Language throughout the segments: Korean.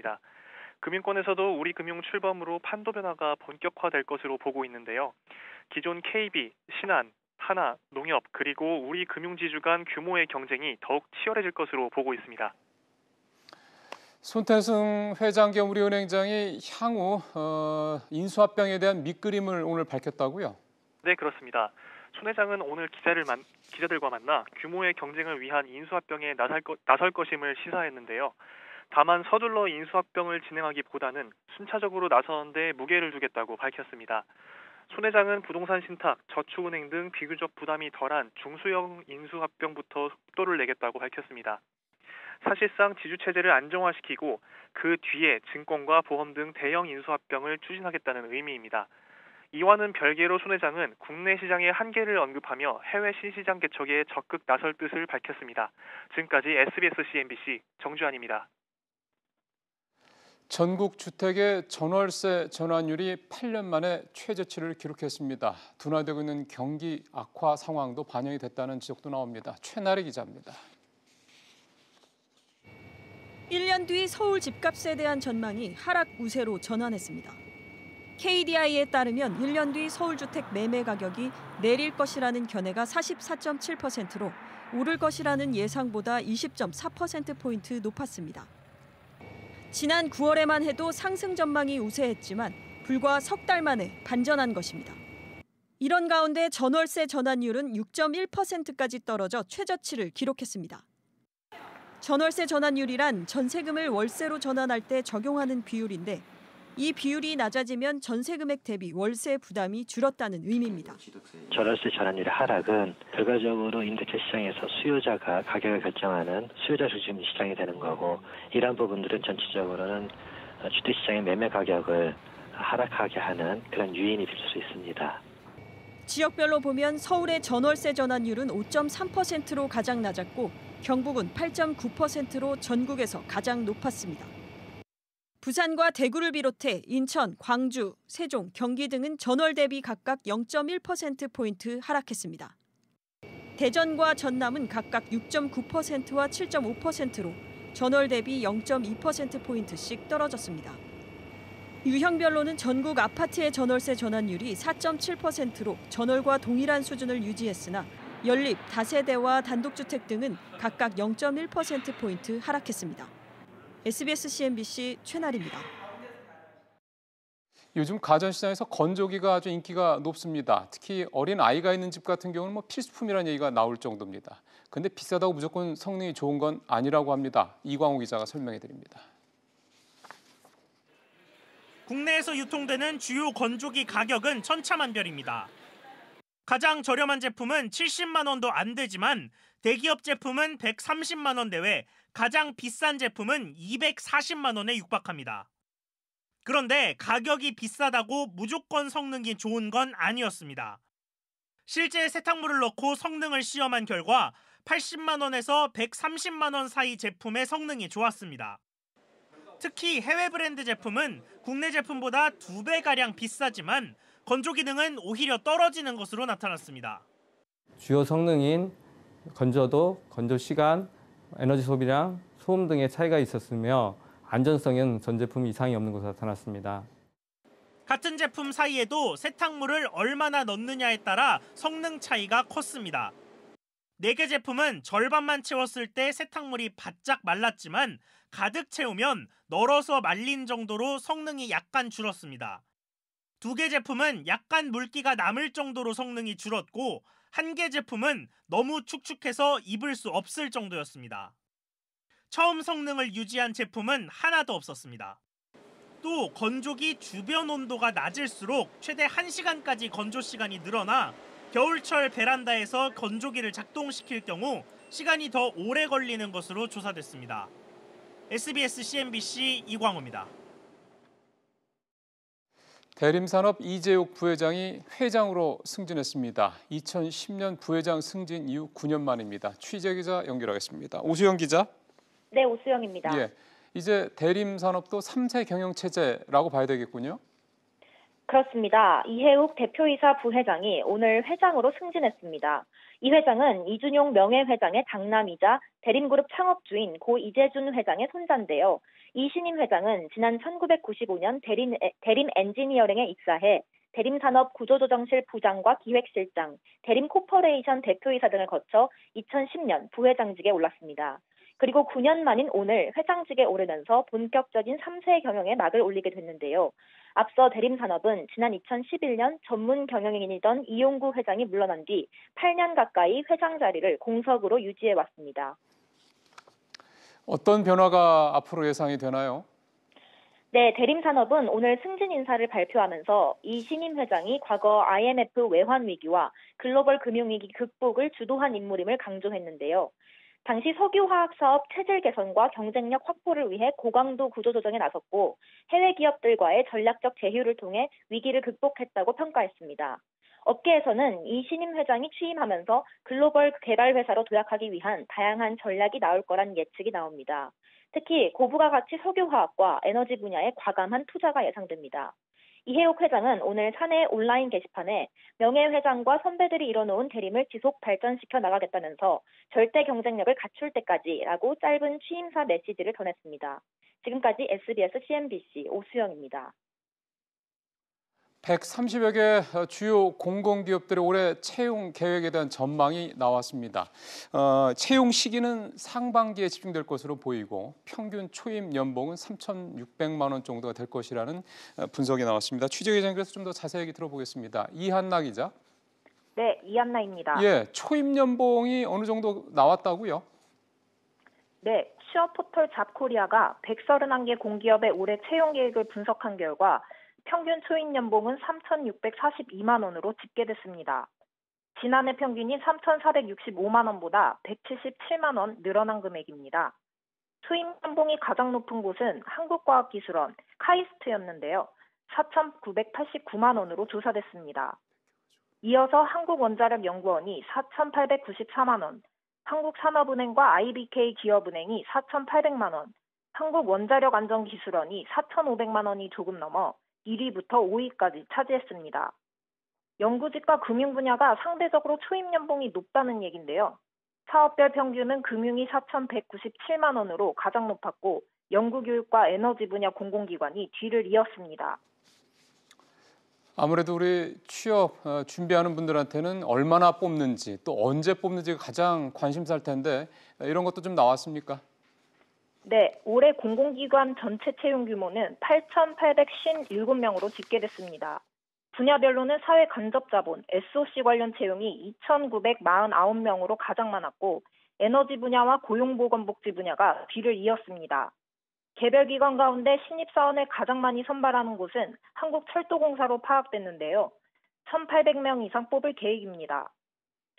밝혔습니다. 금융권에서도 우리 금융 출범으로 판도 변화가 본격화될 것으로 보고 있는데요. 기존 KB, 신한, 하나, 농협 그리고 우리 금융지주 간 규모의 경쟁이 더욱 치열해질 것으로 보고 있습니다. 손태승 회장 겸 우리은행장이 향후 인수합병에 대한 밑그림을 오늘 밝혔다고요? 네, 그렇습니다. 손 회장은 오늘 기자들과 만나 규모의 경쟁을 위한 인수합병에 나설 것임을 시사했는데요. 다만 서둘러 인수합병을 진행하기보다는 순차적으로 나서는 데 무게를 두겠다고 밝혔습니다. 손 회장은 부동산 신탁, 저축은행 등 비교적 부담이 덜한 중소형 인수합병부터 속도를 내겠다고 밝혔습니다. 사실상 지주체제를 안정화시키고 그 뒤에 증권과 보험 등 대형 인수합병을 추진하겠다는 의미입니다. 이와는 별개로 손 회장은 국내 시장의 한계를 언급하며 해외 신시장 개척에 적극 나설 뜻을 밝혔습니다. 지금까지 SBS-CNBC 정주환입니다. 전국 주택의 전월세 전환율이 8년 만에 최저치를 기록했습니다. 둔화되고 있는 경기 악화 상황도 반영이 됐다는 지적도 나옵니다. 최나래 기자입니다. 1년 뒤 서울 집값에 대한 전망이 하락 우세로 전환했습니다. KDI에 따르면 1년 뒤 서울주택 매매 가격이 내릴 것이라는 견해가 44.7%로 오를 것이라는 예상보다 20.4%포인트 높았습니다. 지난 9월에만 해도 상승 전망이 우세했지만 불과 석 달 만에 반전한 것입니다. 이런 가운데 전월세 전환율은 6.1%까지 떨어져 최저치를 기록했습니다. 전월세 전환율이란 전세금을 월세로 전환할 때 적용하는 비율인데 이 비율이 낮아지면 전세 금액 대비 월세 부담이 줄었다는 의미입니다. 전월세 전환율의 하락은 결과적으로 임대차 시장에서 수요자가 가격을 결정하는 수요자 중심 시장이 되는 거고 이러한 부분들은 전체적으로는 주택시장의 매매 가격을 하락하게 하는 그런 요인이 될 수 있습니다. 지역별로 보면 서울의 전월세 전환율은 5.3%로 가장 낮았고 경북은 8.9%로 전국에서 가장 높았습니다. 부산과 대구를 비롯해 인천, 광주, 세종, 경기 등은 전월 대비 각각 0.1%포인트 하락했습니다. 대전과 전남은 각각 6.9%와 7.5%로 전월 대비 0.2%포인트씩 떨어졌습니다. 유형별로는 전국 아파트의 전월세 전환율이 4.7%로 전월과 동일한 수준을 유지했으나 연립, 다세대와 단독주택 등은 각각 0.1%포인트 하락했습니다. SBS-CNBC 최나리입니다. 요즘 가전시장에서 건조기가 아주 인기가 높습니다. 특히 어린 아이가 있는 집 같은 경우는 필수품이라는 얘기가 나올 정도입니다. 그런데 비싸다고 무조건 성능이 좋은 건 아니라고 합니다. 이광호 기자가 설명해 드립니다. 국내에서 유통되는 주요 건조기 가격은 천차만별입니다. 가장 저렴한 제품은 70만 원도 안 되지만 대기업 제품은 130만 원 내외, 가장 비싼 제품은 240만 원에 육박합니다. 그런데 가격이 비싸다고 무조건 성능이 좋은 건 아니었습니다. 실제 세탁물을 넣고 성능을 시험한 결과 80만 원에서 130만 원 사이 제품의 성능이 좋았습니다. 특히 해외 브랜드 제품은 국내 제품보다 2배가량 비싸지만 건조 기능은 오히려 떨어지는 것으로 나타났습니다. 주요 성능인 건조도, 건조 시간, 에너지 소비량, 소음 등의 차이가 있었으며 안전성은 전 제품 이상이 없는 것으로 나타났습니다. 같은 제품 사이에도 세탁물을 얼마나 넣느냐에 따라 성능 차이가 컸습니다. 4개 제품은 절반만 채웠을 때 세탁물이 바짝 말랐지만 가득 채우면 널어서 말린 정도로 성능이 약간 줄었습니다. 2개 제품은 약간 물기가 남을 정도로 성능이 줄었고 1개 제품은 너무 축축해서 입을 수 없을 정도였습니다. 처음 성능을 유지한 제품은 하나도 없었습니다. 또 건조기 주변 온도가 낮을수록 최대 1시간까지 건조 시간이 늘어나 겨울철 베란다에서 건조기를 작동시킬 경우 시간이 더 오래 걸리는 것으로 조사됐습니다. SBS-CNBC 이광호입니다. 대림산업 이재욱 부회장이 회장으로 승진했습니다. 2010년 부회장 승진 이후 9년 만입니다. 취재기자 연결하겠습니다. 오수영 기자. 네, 오수영입니다. 예, 이제 대림산업도 3세 경영체제라고 봐야 되겠군요. 그렇습니다. 이해욱 대표이사 부회장이 오늘 회장으로 승진했습니다. 이 회장은 이준용 명예회장의 장남이자 대림그룹 창업주인 고 이재준 회장의 손자인데요. 이신임 회장은 지난 1995년 대림 엔지니어링에 입사해 대림산업 구조조정실 부장과 기획실장, 대림 코퍼레이션 대표이사 등을 거쳐 2010년 부회장직에 올랐습니다. 그리고 9년 만인 오늘 회장직에 오르면서 본격적인 3세 경영에 막을 올리게 됐는데요. 앞서 대림산업은 지난 2011년 전문 경영인이던 이용구 회장이 물러난 뒤 8년 가까이 회장 자리를 공석으로 유지해 왔습니다. 어떤 변화가 앞으로 예상이 되나요? 네, 대림산업은 오늘 승진 인사를 발표하면서 이신임 회장이 과거 IMF 외환 위기와 글로벌 금융위기 극복을 주도한 인물임을 강조했는데요. 당시 석유화학 사업 체질 개선과 경쟁력 확보를 위해 고강도 구조조정에 나섰고 해외 기업들과의 전략적 제휴를 통해 위기를 극복했다고 평가했습니다. 업계에서는 이신임 회장이 취임하면서 글로벌 개발 회사로 도약하기 위한 다양한 전략이 나올 거란 예측이 나옵니다. 특히 고부가 가치 석유화학과 에너지 분야에 과감한 투자가 예상됩니다. 이해욱 회장은 오늘 사내 온라인 게시판에 명예회장과 선배들이 이뤄놓은 대림을 지속 발전시켜 나가겠다면서 절대 경쟁력을 갖출 때까지라고 짧은 취임사 메시지를 전했습니다. 지금까지 SBS CNBC 오수영입니다. 130여 개 주요 공공기업들의 올해 채용 계획에 대한 전망이 나왔습니다. 채용 시기는 상반기에 집중될 것으로 보이고 평균 초임 연봉은 3,600만 원 정도가 될 것이라는 분석이 나왔습니다. 취재기자님께서 좀 더 자세히 얘기 들어보겠습니다. 이한나 기자. 네, 이한나입니다. 예, 초임 연봉이 어느 정도 나왔다고요? 네, 취업 포털 잡코리아가 131개 공기업의 올해 채용 계획을 분석한 결과 평균 초임 연봉은 3,642만 원으로 집계됐습니다. 지난해 평균이 3,465만 원보다 177만 원 늘어난 금액입니다. 초임 연봉이 가장 높은 곳은 한국과학기술원, 카이스트였는데요. 4,989만 원으로 조사됐습니다. 이어서 한국원자력연구원이 4,894만 원, 한국산업은행과 IBK 기업은행이 4,800만 원, 한국원자력안전기술원이 4,500만 원이 조금 넘어 1위부터 5위까지 차지했습니다. 연구직과 금융 분야가 상대적으로 초임 연봉이 높다는 얘긴데요. 사업별 평균은 금융이 4,197만 원으로 가장 높았고 연구교육과 에너지 분야 공공기관이 뒤를 이었습니다. 아무래도 우리 취업 준비하는 분들한테는 얼마나 뽑는지 또 언제 뽑는지가 가장 관심사일 텐데 이런 것도 좀 나왔습니까? 네, 올해 공공기관 전체 채용 규모는 8,857명으로 집계됐습니다. 분야별로는 사회간접자본, SOC 관련 채용이 2,949명으로 가장 많았고 에너지 분야와 고용보건복지 분야가 뒤를 이었습니다. 개별 기관 가운데 신입사원을 가장 많이 선발하는 곳은 한국철도공사로 파악됐는데요. 1,800명 이상 뽑을 계획입니다.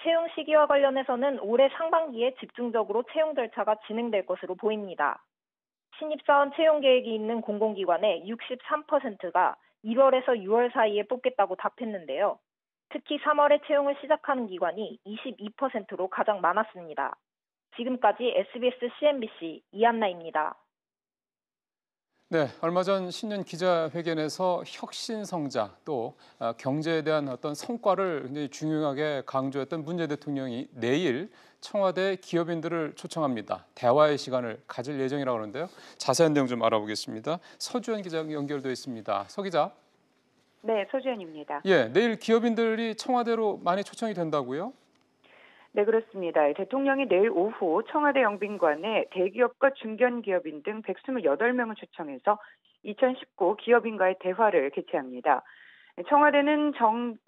채용 시기와 관련해서는 올해 상반기에 집중적으로 채용 절차가 진행될 것으로 보입니다. 신입사원 채용 계획이 있는 공공기관의 63%가 1월에서 6월 사이에 뽑겠다고 답했는데요. 특히 3월에 채용을 시작하는 기관이 22%로 가장 많았습니다. 지금까지 SBS CNBC 이한나입니다. 네, 얼마 전 신년 기자회견에서 혁신 성장 또 경제에 대한 어떤 성과를 굉장히 중요하게 강조했던 문재인 대통령이 내일 청와대 기업인들을 초청합니다. 대화의 시간을 가질 예정이라고 하는데요. 자세한 내용 좀 알아보겠습니다. 서주현 기자 연결돼 있습니다. 서 기자. 네, 서주현입니다. 예, 내일 기업인들이 청와대로 많이 초청이 된다고요? 네, 그렇습니다. 대통령이 내일 오후 청와대 영빈관에 대기업과 중견기업인 등 128명을 초청해서 2019 기업인과의 대화를 개최합니다. 청와대는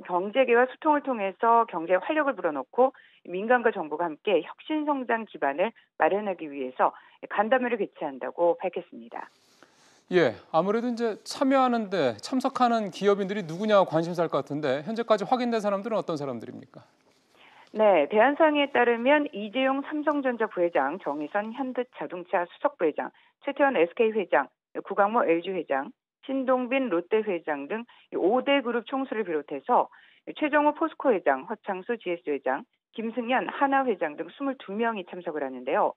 경제계와 소통을 통해서 경제에 활력을 불어넣고 민간과 정부가 함께 혁신성장 기반을 마련하기 위해서 간담회를 개최한다고 밝혔습니다. 예, 아무래도 이제 참석하는 기업인들이 누구냐 관심사일 것 같은데 현재까지 확인된 사람들은 어떤 사람들입니까? 네, 대한상의에 따르면 이재용 삼성전자 부회장, 정의선 현대자동차 수석부회장, 최태원 SK회장, 구강모 LG회장, 신동빈 롯데회장 등 5대 그룹 총수를 비롯해서 최정호 포스코회장, 허창수 GS회장, 김승현 하나회장 등 22명이 참석을 하는데요.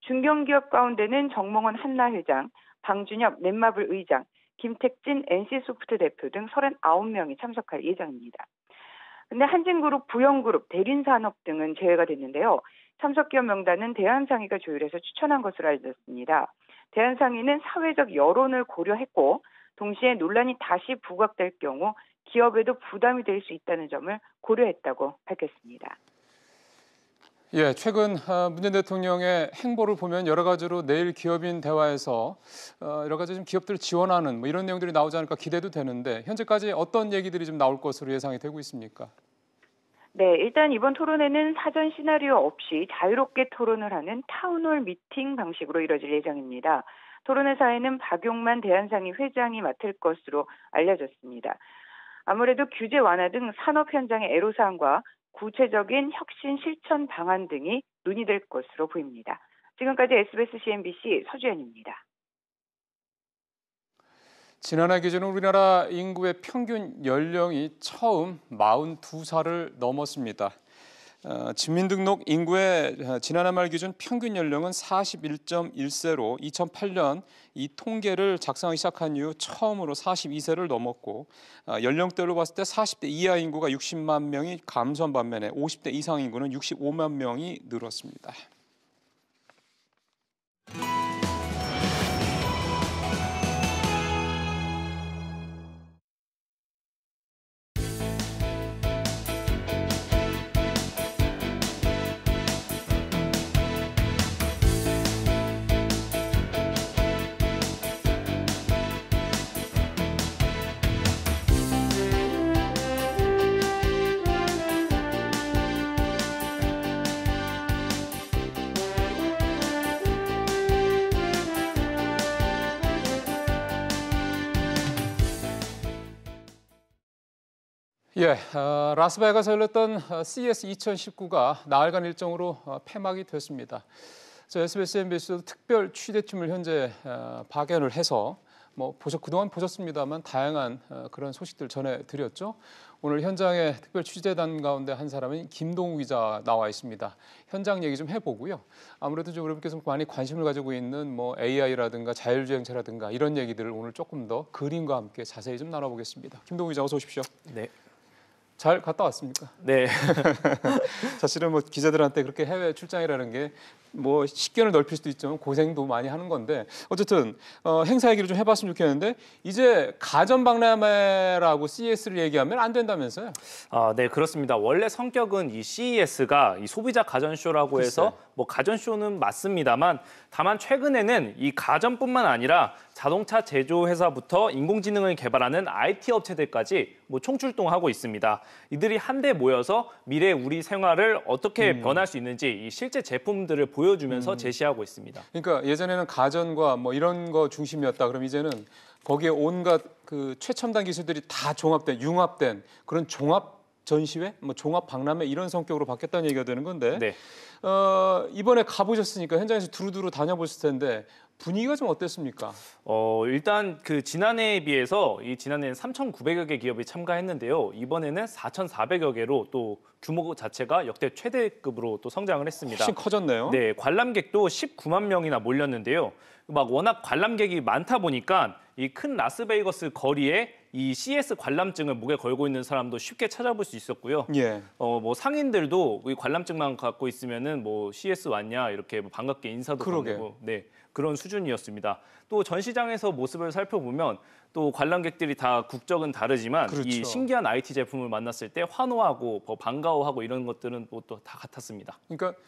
중견기업 가운데는 정몽원 한나회장, 방준엽 넷마블 의장, 김택진 NC소프트 대표 등 39명이 참석할 예정입니다. 근데 한진그룹, 부영그룹, 대린산업 등은 제외가 됐는데요. 참석 기업 명단은 대한상의가 조율해서 추천한 것으로 알려졌습니다. 대한상인은 사회적 여론을 고려했고 동시에 논란이 다시 부각될 경우 기업에도 부담이 될 수 있다는 점을 고려했다고 밝혔습니다. 예, 최근 문 전 대통령의 행보를 보면 여러 가지로 내일 기업인 대화에서 여러 가지 좀 기업들을 지원하는 뭐 이런 내용들이 나오지 않을까 기대도 되는데 현재까지 어떤 얘기들이 좀 나올 것으로 예상이 되고 있습니까? 네, 일단 이번 토론회는 사전 시나리오 없이 자유롭게 토론을 하는 타운홀 미팅 방식으로 이뤄질 예정입니다. 토론회사에는 박용만 대한상인 회장이 맡을 것으로 알려졌습니다. 아무래도 규제 완화 등 산업 현장의 애로사항과 구체적인 혁신 실천 방안 등이 논의될 것으로 보입니다. 지금까지 SBS CNBC 서주연입니다. 지난해 기준 우리나라 인구의 평균 연령이 처음 42살을 넘었습니다. 주민등록 인구의 지난해 말 기준 평균 연령은 41.1세로 2008년 이 통계를 작성하기 시작한 이후 처음으로 42세를 넘었고 연령대로 봤을 때 40대 이하 인구가 60만 명이 감소한 반면에 50대 이상 인구는 65만 명이 늘었습니다. 예, 라스베가스에서 열렸던 CES 2019가 나흘간 일정으로 폐막이 됐습니다. SBS, MBC도 특별 취재팀을 현재 파견을 해서 그동안 보셨습니다만 다양한 그런 소식들 전해드렸죠. 오늘 현장에 특별 취재단 가운데 한 사람인 김동우 기자 나와 있습니다. 현장 얘기 좀 해보고요. 아무래도 좀 여러분께서 많이 관심을 가지고 있는 AI라든가 자율주행차라든가 이런 얘기들을 오늘 조금 더 그림과 함께 자세히 좀 나눠보겠습니다. 김동우 기자 어서 오십시오. 네. 잘 갔다 왔습니까? 네. 사실은 기자들한테 그렇게 해외 출장이라는 게 식견을 넓힐 수도 있지만 고생도 많이 하는 건데 어쨌든 행사 얘기를 좀 해봤으면 좋겠는데 이제 가전 박람회라고 CES를 얘기하면 안 된다면서요? 네, 그렇습니다. 원래 성격은 이 CES가 이 소비자 가전쇼라고 해서 가전쇼는 맞습니다만 다만 최근에는 이 가전뿐만 아니라 자동차 제조회사부터 인공지능을 개발하는 IT 업체들까지 총출동하고 있습니다. 이들이 한데 모여서 미래 우리 생활을 어떻게 변할 수 있는지 이 실제 제품들을 보여주면서 제시하고 있습니다. 그러니까 예전에는 가전과 이런 거 중심이었다. 그럼 이제는 거기에 온갖 그 최첨단 기술들이 다 융합된 그런 종합 전시회, 종합 박람회 이런 성격으로 바뀌었다는 얘기가 되는 건데 네. 이번에 가보셨으니까 현장에서 두루두루 다녀보실 텐데 분위기가 좀 어땠습니까? 일단 지난해에 비해서 지난해에는 3,900여 개 기업이 참가했는데요. 이번에는 4,400여 개로 또 규모 자체가 역대 최대급으로 또 성장을 했습니다. 훨씬 커졌네요. 네, 관람객도 19만 명이나 몰렸는데요. 워낙 관람객이 많다 보니까 이 큰 라스베이거스 거리에 이 CES 관람증을 목에 걸고 있는 사람도 쉽게 찾아볼 수 있었고요. 예. 상인들도 이 관람증만 갖고 있으면은 CES 왔냐 이렇게 반갑게 인사도 건네고 네, 그런 수준이었습니다. 또 전시장에서 모습을 살펴보면 또 관람객들이 다 국적은 다르지만 그렇죠. 이 신기한 IT 제품을 만났을 때 환호하고 반가워하고 이런 것들은 또 다 같았습니다. 그러니까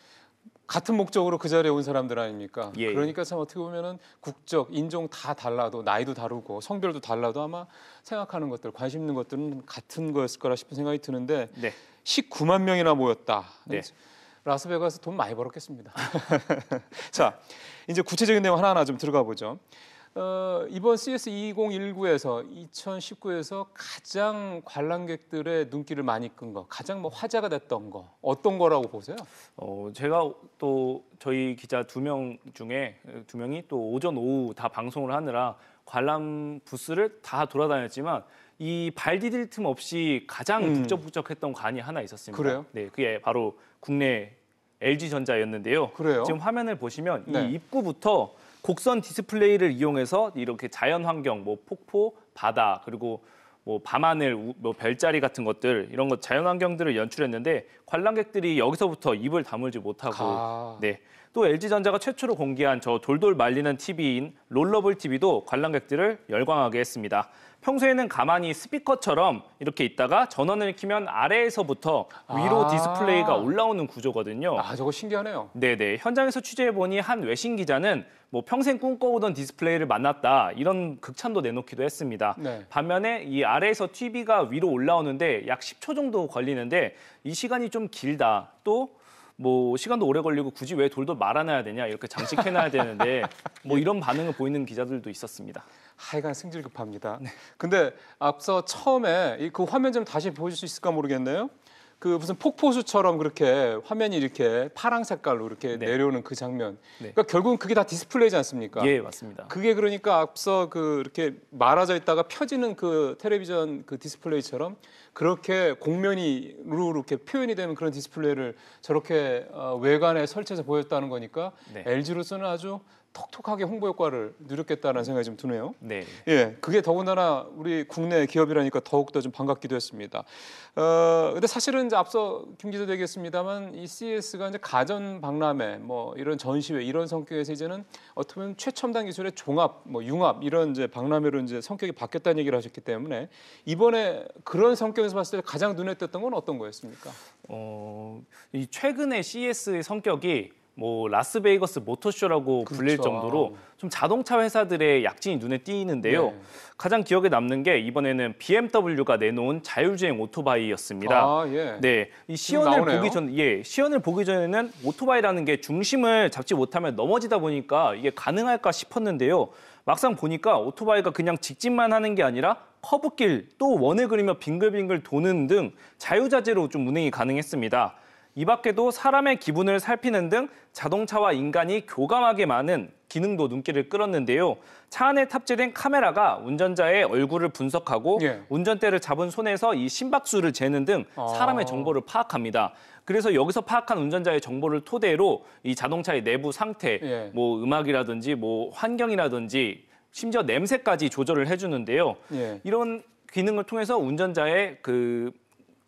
같은 목적으로 그 자리에 온 사람들 아닙니까? 예. 그러니까 참 어떻게 보면은 국적, 인종 다 달라도 나이도 다르고 성별도 달라도 아마 생각하는 것들, 관심 있는 것들은 같은 거였을 거라 싶은 생각이 드는데 네. 19만 명이나 모였다. 네. 라스베가스 돈 많이 벌었겠습니다. 자, 이제 구체적인 내용 하나하나 좀 들어가 보죠. 이번 CES 2019에서 2019에서 가장 관람객들의 눈길을 많이 끈 거, 가장 화제가 됐던 거 어떤 거라고 보세요? 제가 또 저희 기자 2명 중에 2명이 또 오전 오후 다 방송을 하느라 관람 부스를 다 돌아다녔지만 이 발 디딜 틈 없이 가장 북적북적했던 관이 하나 있었습니다. 그래요? 네, 그게 바로 국내 LG전자였는데요. 그래요? 지금 화면을 보시면 네. 이 입구부터 곡선 디스플레이를 이용해서 이렇게 자연 환경, 폭포, 바다 그리고 뭐 밤하늘, 뭐 별자리 같은 것들 이런 것 자연환경들을 연출했는데 관람객들이 여기서부터 입을 다물지 못하고 네. 또 LG전자가 최초로 공개한 저 돌돌 말리는 TV인 롤러블 TV도 관람객들을 열광하게 했습니다. 평소에는 가만히 스피커처럼 이렇게 있다가 전원을 켜면 아래에서부터 위로 디스플레이가 올라오는 구조거든요. 저거 신기하네요. 네네. 현장에서 취재해보니 한 외신 기자는 뭐 평생 꿈꿔오던 디스플레이를 만났다 이런 극찬도 내놓기도 했습니다. 네. 반면에 이 아래에서 TV가 위로 올라오는데 약 10초 정도 걸리는데 이 시간이 좀 길다. 또 뭐 시간도 오래 걸리고 굳이 왜 돌돌 말아놔야 되냐 이렇게 장식해놔야 되는데 뭐 이런 반응을 보이는 기자들도 있었습니다. 하여간 승질 급합니다. 근데 앞서 처음에 그 화면 좀 다시 보실 수 있을까 모르겠네요. 그 무슨 폭포수처럼 그렇게 화면이 이렇게 파랑 색깔로 이렇게 내려오는 그 장면. 그러니까 결국은 그게 다 디스플레이지 않습니까? 예, 맞습니다. 그게 그러니까 앞서 그 이렇게 말아져 있다가 펴지는 그 텔레비전 그 디스플레이처럼 그렇게 공면이로 이렇게 표현이 되는 그런 디스플레이를 저렇게 외관에 설치해서 보였다는 거니까 LG로서는 아주 톡톡하게 홍보 효과를 누렸겠다는 생각이 좀 드네요. 네. 예, 그게 더군다나 우리 국내 기업이라니까 더욱더 좀 반갑기도 했습니다. 근데 사실은 이제 앞서 김 기자도 얘기했습니다만 이 CES가 이제 가전 박람회, 뭐 이런 전시회 이런 성격에서 이제는 어떻게 보면 최첨단 기술의 종합, 뭐 융합 이런 이제 박람회로 이제 성격이 바뀌었다는 얘기를 하셨기 때문에 이번에 그런 성격에서 봤을 때 가장 눈에 띄었던 건 어떤 거였습니까? 이 최근에 CES의 성격이 뭐 라스베이거스 모터쇼라고 불릴 정도로 좀 자동차 회사들의 약진이 눈에 띄는데요. 가장 기억에 남는 게 이번에는 BMW가 내놓은 자율주행 오토바이였습니다. 네, 이 시연을 보기 전에는 오토바이라는 게 중심을 잡지 못하면 넘어지다 보니까 이게 가능할까 싶었는데요. 막상 보니까 오토바이가 그냥 직진만 하는 게 아니라 커브길 또 원을 그리며 빙글빙글 도는 등 자유자재로 좀 운행이 가능했습니다. 이 밖에도 사람의 기분을 살피는 등 자동차와 인간이 교감하게 많은 기능도 눈길을 끌었는데요. 차 안에 탑재된 카메라가 운전자의 얼굴을 분석하고 운전대를 잡은 손에서 이 심박수를 재는 등 사람의 정보를 파악합니다. 그래서 여기서 파악한 운전자의 정보를 토대로 이 자동차의 내부 상태, 뭐 음악이라든지 뭐 환경이라든지 심지어 냄새까지 조절을 해주는데요. 이런 기능을 통해서 운전자의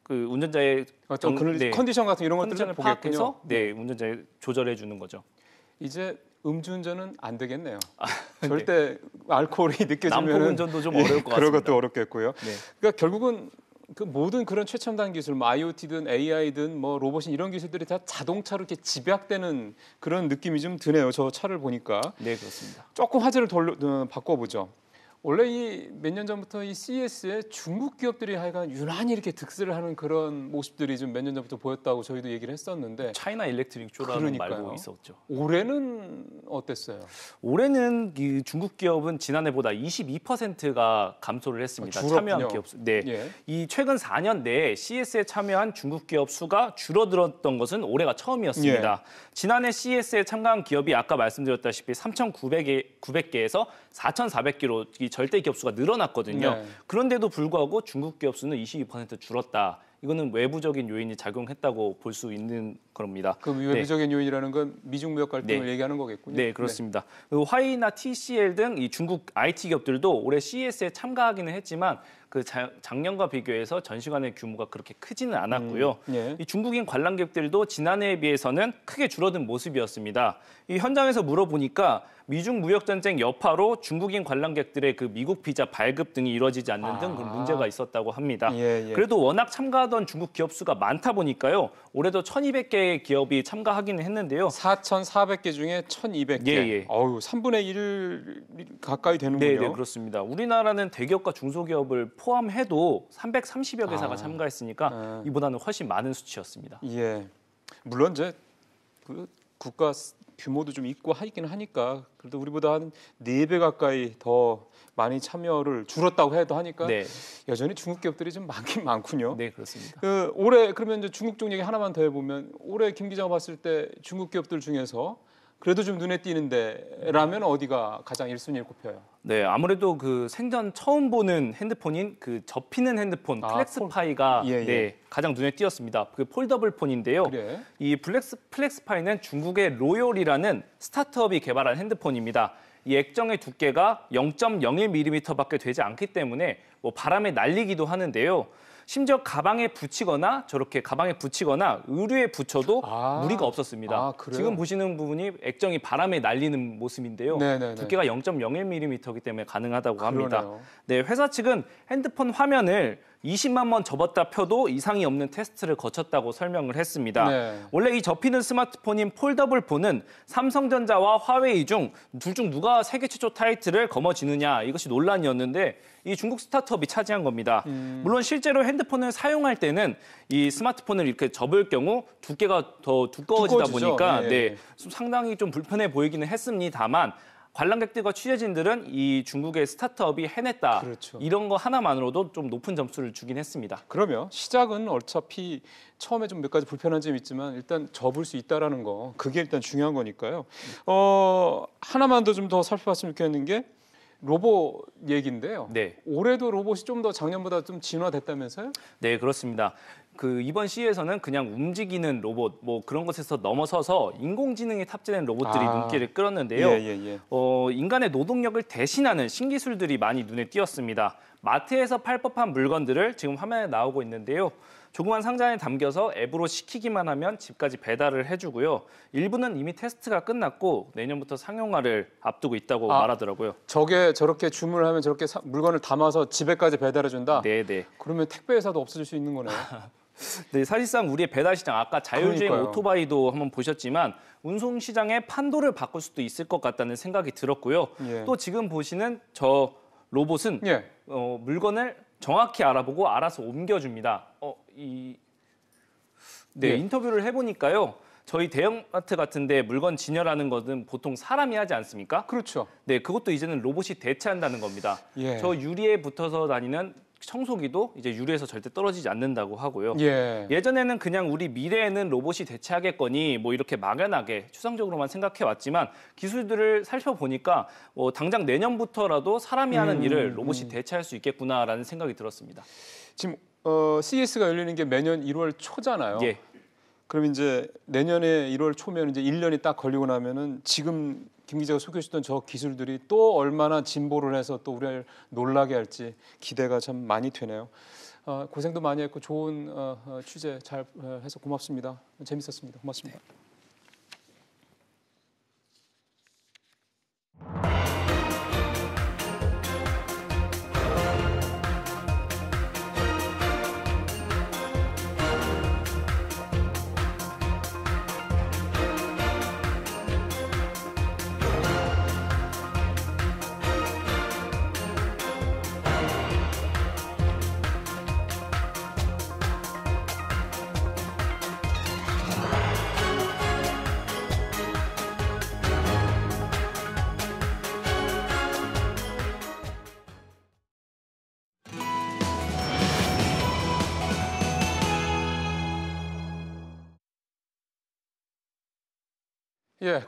운전자의 어떤 컨디션 같은 이런 것들을 파악해서 운전자에 조절해 주는 거죠. 이제 음주운전은 안 되겠네요. 절대 알코올이 느껴지면 난폭 운전도 좀 어려울 것 같습니다. 그런 것도 어렵겠고요. 그러니까 결국은 그 모든 그런 최첨단 기술, 뭐 IoT든 AI든 뭐 로봇인 이런 기술들이 다 자동차로 이렇게 집약되는 그런 느낌이 좀 드네요. 저 차를 보니까. 네, 그렇습니다. 조금 화제를 바꿔보죠. 원래 이 몇 년 전부터 이 CES에 중국 기업들이 하여간 유난히 이렇게 득세를 하는 그런 모습들이 좀 몇 년 전부터 보였다고 저희도 얘기를 했었는데 차이나 일렉트릭 쇼라는 말도 있었죠. 올해는 어땠어요? 올해는 이 중국 기업은 지난해보다 22%가 감소를 했습니다. 참여한 기업 수. 이 최근 4년 내에 CES에 참여한 중국 기업 수가 줄어들었던 것은 올해가 처음이었습니다. 지난해 CES에 참가한 기업이 아까 말씀드렸다시피 3,900개에서 4,400개로 이 절대 기업 수가 늘어났거든요. 그런데도 불구하고 중국 기업 수는 22% 줄었다. 이거는 외부적인 요인이 작용했다고 볼 수 있는 겁니다. 그 외부적인 요인이라는 건 미중 무역 갈등을 얘기하는 거겠군요. 네, 그렇습니다. 화웨이나 TCL 등 이 중국 IT 기업들도 올해 CES에 참가하기는 했지만 그 작년과 비교해서 전시관의 규모가 그렇게 크지는 않았고요. 이 중국인 관람객들도 지난해에 비해서는 크게 줄어든 모습이었습니다. 이 현장에서 물어보니까 미중 무역 전쟁 여파로 중국인 관람객들의 그 미국 비자 발급 등이 이루어지지 않는 등 그런 문제가 있었다고 합니다. 그래도 워낙 참가하던 중국 기업 수가 많다 보니까요. 올해도 1,200개의 기업이 참가하기는 했는데요. 4,400개 중에 1,200개. 어우, 3분의 1 가까이 되는군요. 네, 그렇습니다. 우리나라는 대기업과 중소기업을 포함해도 330여 개사가 참가했으니까 이보다는 훨씬 많은 수치였습니다. 물론 이제 그 국가 규모도 좀 있고 하긴 하니까 그래도 우리보다 한 4배 가까이 더 많이 참여를 줄었다고 해도 하니까 여전히 중국 기업들이 좀 많긴 많군요. 네, 그렇습니다. 올해 그러면 이제 중국 쪽 얘기 하나만 더 해보면 올해 김 기자가 봤을 때 중국 기업들 중에서 그래도 좀 눈에 띄는데라면 어디가 가장 1순위를 꼽혀요? 네, 아무래도 그 생전 처음 보는 핸드폰인 그 접히는 핸드폰 플렉스파이가 가장 눈에 띄었습니다. 그 폴더블 폰인데요. 이 플렉스파이는 중국의 로열이라는 스타트업이 개발한 핸드폰입니다. 이 액정의 두께가 0.01mm밖에 되지 않기 때문에 뭐 바람에 날리기도 하는데요. 심지어 가방에 붙이거나 의류에 붙여도 무리가 없었습니다. 지금 보시는 부분이 액정이 바람에 날리는 모습인데요. 네네네. 두께가 0.01mm이기 때문에 가능하다고 합니다. 그러네요. 네, 회사 측은 핸드폰 화면을 20만 번 접었다 펴도 이상이 없는 테스트를 거쳤다고 설명을 했습니다. 네. 원래 이 접히는 스마트폰인 폴더블 폰은 삼성전자와 화웨이 중 둘 중 누가 세계 최초 타이틀을 거머쥐느냐 이것이 논란이었는데 이 중국 스타트업이 차지한 겁니다. 물론 실제로 핸드폰을 사용할 때는 이 스마트폰을 이렇게 접을 경우 두께가 더 두꺼워지다 보니까 네, 상당히 좀 불편해 보이기는 했습니다만 관람객들과 취재진들은 이 중국의 스타트업이 해냈다. 그렇죠. 이런 거 하나만으로도 좀 높은 점수를 주긴 했습니다. 그러면 시작은 어차피 처음에 좀 몇 가지 불편한 점이 있지만 일단 접을 수 있다라는 거 그게 일단 중요한 거니까요. 하나만 더 좀 더 살펴봤으면 좋겠는 게 로봇 얘기인데요. 네. 올해도 로봇이 좀 더 작년보다 좀 진화됐다면서요? 네, 그렇습니다. 이번 CES에서는 그냥 움직이는 로봇 뭐 그런 것에서 넘어서서 인공지능이 탑재된 로봇들이 눈길을 끌었는데요. 인간의 노동력을 대신하는 신기술들이 많이 눈에 띄었습니다. 마트에서 팔 법한 물건들을 지금 화면에 나오고 있는데요. 조그만 상자 안에 담겨서 앱으로 시키기만 하면 집까지 배달을 해주고요. 일부는 이미 테스트가 끝났고 내년부터 상용화를 앞두고 있다고 말하더라고요. 저게 저렇게 주문을 하면 저렇게 물건을 담아서 집에까지 배달해준다? 네네. 그러면 택배 회사도 없어질 수 있는 거네요. 네, 사실상 우리의 배달 시장, 아까 자율주행 오토바이도 한번 보셨지만 운송 시장의 판도를 바꿀 수도 있을 것 같다는 생각이 들었고요. 또 지금 보시는 저 로봇은 물건을 정확히 알아보고 알아서 옮겨줍니다. 인터뷰를 해보니까요. 저희 대형마트 같은데 물건 진열하는 것은 보통 사람이 하지 않습니까? 그렇죠. 네, 그것도 이제는 로봇이 대체한다는 겁니다. 저 유리에 붙어서 다니는 청소기도 이제 유리에서 절대 떨어지지 않는다고 하고요. 예전에는 그냥 우리 미래에는 로봇이 대체하겠거니 뭐 이렇게 막연하게 추상적으로만 생각해왔지만 기술들을 살펴보니까 당장 내년부터라도 사람이 하는 일을 로봇이 대체할 수 있겠구나라는 생각이 들었습니다. 지금 CES가 열리는 게 매년 1월 초잖아요. 그럼 이제 내년에 1월 초면 이제 1년이 딱 걸리고 나면은 지금 김 기자가 소개해 주던 저 기술들이 또 얼마나 진보를 해서 또 우리를 놀라게 할지 기대가 참 많이 되네요. 고생도 많이 했고 좋은 취재 잘 해서 고맙습니다. 재밌었습니다. 고맙습니다.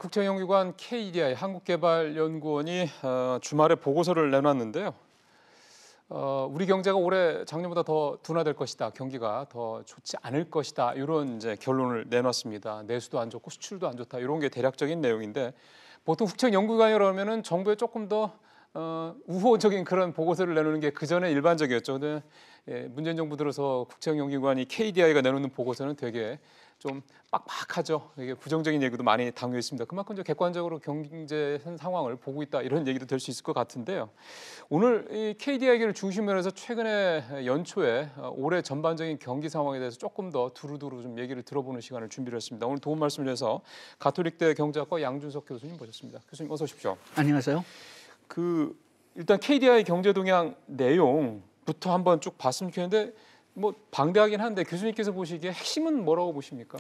국책연구관 KDI 한국개발연구원이 주말에 보고서를 내놨는데요. 우리 경제가 올해 작년보다 더 둔화될 것이다. 경기가 더 좋지 않을 것이다. 이런 이제 결론을 내놨습니다. 내수도 안 좋고 수출도 안 좋다. 이런 게 대략적인 내용인데 보통 국책연구관이라고 하면은 정부에 조금 더 우호적인 그런 보고서를 내놓는 게 그전에 일반적이었죠. 근데 문재인 정부 들어서 국책연구관이 KDI가 내놓는 보고서는 되게 좀 빡빡하죠. 이게 부정적인 얘기도 많이 담겨 있습니다. 그만큼 이제 객관적으로 경제 상황을 보고 있다 이런 얘기도 될 수 있을 것 같은데요. 오늘 이 KDI를 중심으로 해서 최근에 연초에 올해 전반적인 경기 상황에 대해서 조금 더 두루두루 좀 얘기를 들어보는 시간을 준비를 했습니다. 오늘 도움 말씀을 위해서 가톨릭대 경제학과 양준석 교수님 모셨습니다. 교수님 어서 오십시오. 안녕하세요. 일단 KDI 경제 동향 내용부터 한번 쭉 봤으면 좋겠는데 뭐 방대하긴 한데 교수님께서 보시기에 핵심은 뭐라고 보십니까?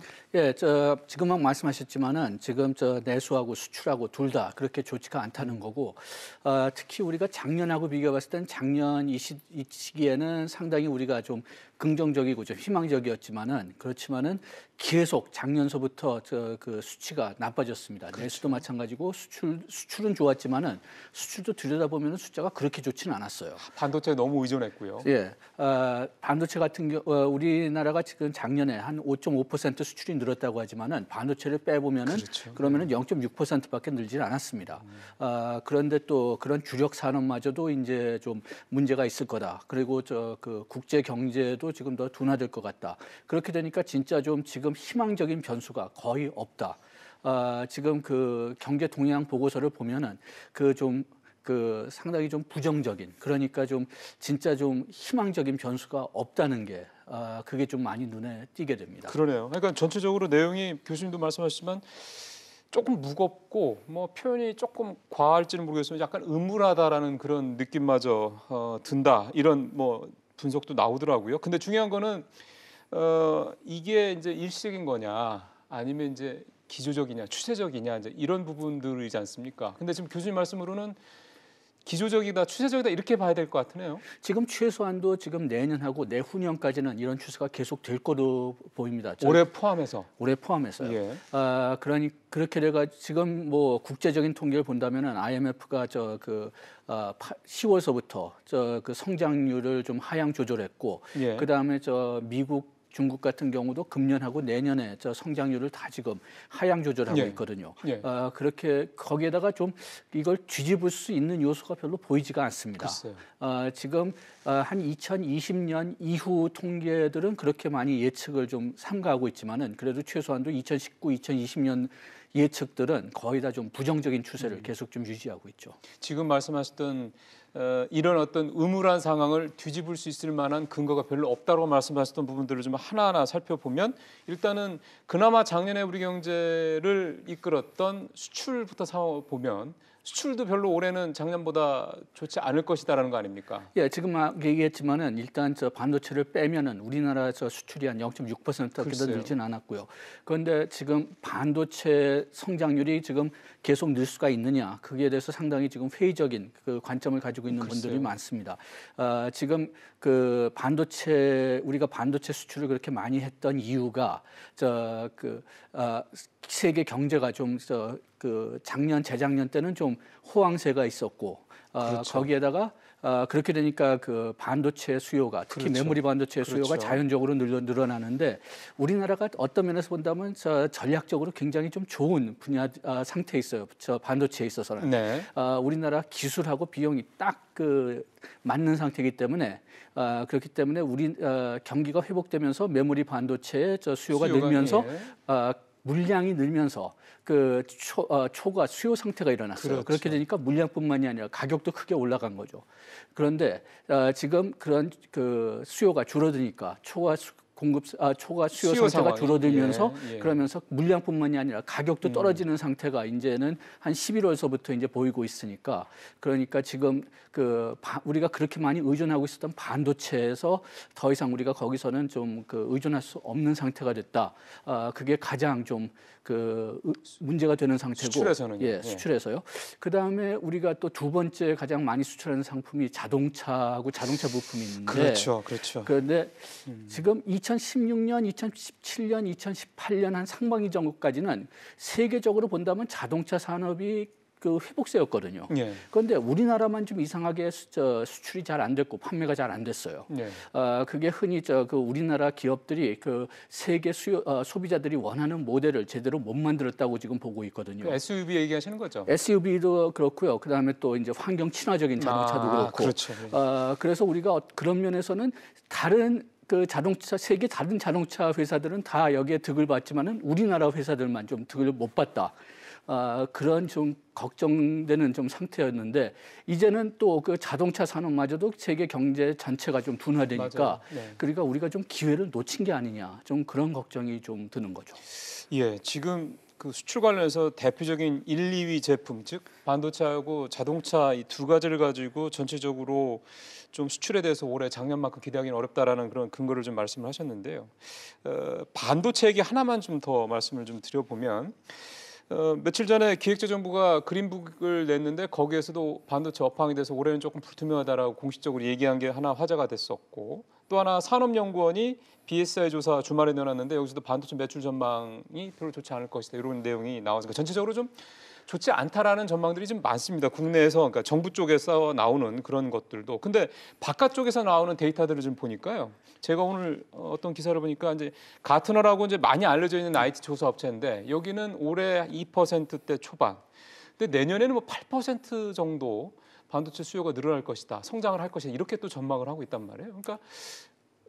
지금 말씀하셨지만은 지금 내수하고 수출하고 둘 다 그렇게 좋지가 않다는 거고 특히 우리가 작년하고 비교해 봤을 때는 작년 이 시기에는 상당히 우리가 좀 긍정적이고 좀 희망적이었지만은 그렇지만은 계속 작년서부터 그 수치가 나빠졌습니다. 그렇죠. 내수도 마찬가지고 수출은 좋았지만은 수출도 들여다보면은 숫자가 그렇게 좋지는 않았어요. 반도체에 너무 의존했고요. 반도체가 우리나라가 지금 작년에 한 5.5% 수출이 늘었다고 하지만은 반도체를 빼보면은 그렇죠. 그러면은 0.6%밖에 늘질 않았습니다. 그런데 또 그런 주력 산업마저도 이제 좀 문제가 있을 거다. 그리고 그 국제 경제도 지금 더 둔화될 것 같다. 그렇게 되니까 진짜 좀 지금 희망적인 변수가 거의 없다. 지금 그 경제 동향 보고서를 보면은 그 상당히 좀 부정적인, 그러니까 좀 진짜 좀 희망적인 변수가 없다는 게 그게 좀 많이 눈에 띄게 됩니다. 그러네요. 그러니까 전체적으로 내용이 교수님도 말씀하셨지만 조금 무겁고 뭐 표현이 조금 과할지는 모르겠지만 약간 음울하다라는 그런 느낌마저 든다. 이런 뭐 분석도 나오더라고요. 근데 중요한 거는 이게 이제 일시적인 거냐 아니면 이제 기조적이냐 추세적이냐 이제 이런 부분들이지 않습니까? 근데 지금 교수님 말씀으로는 기조적이다, 추세적이다 이렇게 봐야 될 것 같으네요. 지금 최소한도 지금 내년하고 내후년까지는 이런 추세가 계속 될 거로 보입니다. 올해 포함해서. 올해 포함해서요. 예. 그러니 그렇게 내가 지금 뭐 국제적인 통계를 본다면은 IMF가 10월서부터 그 성장률을 좀 하향 조절했고, 예. 그 다음에 미국 중국 같은 경우도 금년하고 내년에 성장률을 다 지금 하향 조절하고 있거든요. 예. 그렇게 거기에다가 좀 이걸 뒤집을 수 있는 요소가 별로 보이지가 않습니다. 지금 한 2020년 이후 통계들은 그렇게 많이 예측을 좀 삼가하고 있지만은 그래도 최소한도 2019, 2020년 예측들은 거의 다 좀 부정적인 추세를 계속 좀 유지하고 있죠. 지금 말씀하셨던 이런 어떤 음울한 상황을 뒤집을 수 있을 만한 근거가 별로 없다고 말씀하셨던 부분들을 좀 하나하나 살펴보면 일단은 그나마 작년에 우리 경제를 이끌었던 수출부터 살펴보면 수출도 별로 올해는 작년보다 좋지 않을 것이다라는 거 아닙니까? 예, 지금 얘기했지만은 일단 반도체를 빼면은 우리나라 수출이 한 0.6%밖에 더 늘진 않았고요. 그런데 지금 반도체 성장률이 지금 계속 늘 수가 있느냐, 그기에 대해서 상당히 지금 회의적인 그 관점을 가지고 있는 분들이 많습니다. 지금 그 우리가 반도체 수출을 그렇게 많이 했던 이유가 세계 경제가 좀 작년 재작년 때는 좀 호황세가 있었고 그렇죠. 거기에다가 그렇게 되니까 그 반도체 수요가 특히 그렇죠. 메모리 반도체 수요가 그렇죠. 자연적으로 늘어나는데 우리나라가 어떤 면에서 본다면 전략적으로 굉장히 좀 좋은 분야 상태에 있어요. 반도체에 있어서는. 네. 우리나라 기술하고 비용이 딱 맞는 상태이기 때문에 그렇기 때문에 우리 경기가 회복되면서 메모리 반도체의 수요가 늘면서 물량이 늘면서 초과 수요 상태가 일어났어요. 그렇죠. 그렇게 되니까 물량뿐만이 아니라 가격도 크게 올라간 거죠. 그런데 지금 그런 수요가 줄어드니까 초과 수요 상태가 상황이. 줄어들면서 그러면서 물량뿐만이 아니라 가격도 떨어지는 상태가 이제는 한 11월서부터 이제 보이고 있으니까 그러니까 지금 우리가 그렇게 많이 의존하고 있었던 반도체에서 더 이상 우리가 거기서는 좀 의존할 수 없는 상태가 됐다. 그게 가장 좀 문제가 되는 상태고 수출에서는요. 수출에서요. 그다음에 우리가 또 두 번째 가장 많이 수출하는 상품이 자동차하고 자동차 부품이 있는데 그렇죠. 그런데 지금 2016년, 2017년, 2018년 한 상반기 정도까지는 세계적으로 본다면 자동차 산업이 회복세였거든요. 그런데 우리나라만 좀 이상하게 수출이 잘 안 됐고 판매가 잘 안 됐어요. 그게 흔히 우리나라 기업들이 세계 소비자들이 원하는 모델을 제대로 못 만들었다고 지금 보고 있거든요. SUV 얘기하시는 거죠? SUV도 그렇고요. 그다음에 또 이제 환경 친화적인 자동차도 그렇고. 그렇죠. 그래서 우리가 그런 면에서는 다른 세계 다른 자동차 회사들은 다 여기에 득을 봤지만은 우리나라 회사들만 좀 득을 못 봤다. 그런 좀 걱정되는 좀 상태였는데 이제는 또 자동차 산업마저도 세계 경제 전체가 좀 둔화되니까 그러니까 우리가 좀 기회를 놓친 게 아니냐 좀 그런 걱정이 좀 드는 거죠. 예, 지금 수출 관련해서 대표적인 1, 2위 제품 즉 반도체하고 자동차 이 두 가지를 가지고 전체적으로 좀 수출에 대해서 올해 작년만큼 기대하기는 어렵다라는 그런 근거를 좀 말씀을 하셨는데요. 반도체 얘기 하나만 좀 더 말씀을 좀 드려보면. 며칠 전에 기획재정부가 그린북을 냈는데 거기에서도 반도체 업황에 대해서 올해는 조금 불투명하다라고 공식적으로 얘기한 게 하나 화제가 됐었고 또 하나 산업연구원이 BSI 조사 주말에 내놨는데 여기서도 반도체 매출 전망이 별로 좋지 않을 것이다 이런 내용이 나와서 전체적으로 좀 좋지 않다라는 전망들이 좀 많습니다. 국내에서 그러니까 정부 쪽에서 나오는 그런 것들도. 근데 바깥쪽에서 나오는 데이터들을 좀 보니까요. 제가 오늘 어떤 기사를 보니까 이제 가트너라고 이제 많이 알려져 있는 IT 조사 업체인데 여기는 올해 2%대 초반. 근데 내년에는 뭐 8% 정도 반도체 수요가 늘어날 것이다. 성장을 할 것이다. 이렇게 또 전망을 하고 있단 말이에요. 그러니까